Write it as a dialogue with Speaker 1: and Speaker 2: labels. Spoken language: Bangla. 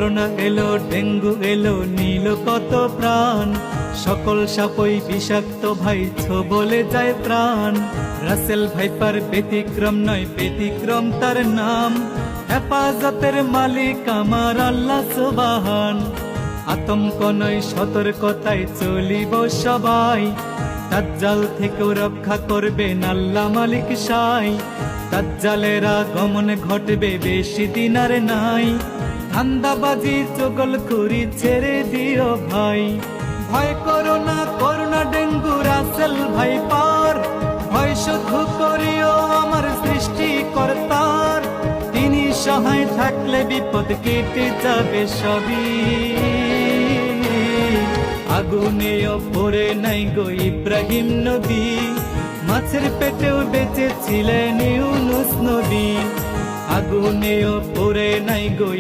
Speaker 1: করোনা এলো, ডেঙ্গু এলো, নীল কত প্রাণ। সকল সাপই বিষাক্ত ভাই, বলে যায় প্রাণ। রাসেল ভাইপার ব্যতিক্রম নয়, ব্যতিক্রম তার নাম। হেফাজতের মালিক আমার আল্লাহ সুবহান। আতঙ্ক নয়, সতর্কতায় চলিব সবাই। দাজ্জাল থেকেও রক্ষা করবেন আল্লাহ মালিক সাই। দাজ্জালের আগমন ঘটবে, বেশি দিন আর নাই। ধান্দাবাজি চগলখুরি ছেড়ে দিও ভাই। ভয় করো না, করোনা ডেঙ্গু রাসেল ভাইপার। ভয় শুধু করিও আমার সৃষ্টিকর্তার। তিনি সহায় থাকলে বিপদ কেটে যাবে সবই। আগুনেও পড়ে নাই গো ইব্রাহিম নবী, মাছের পেটেও বেঁচে ছিলেন ইউনুস নবী। আগুনেও পড়ে নাই গো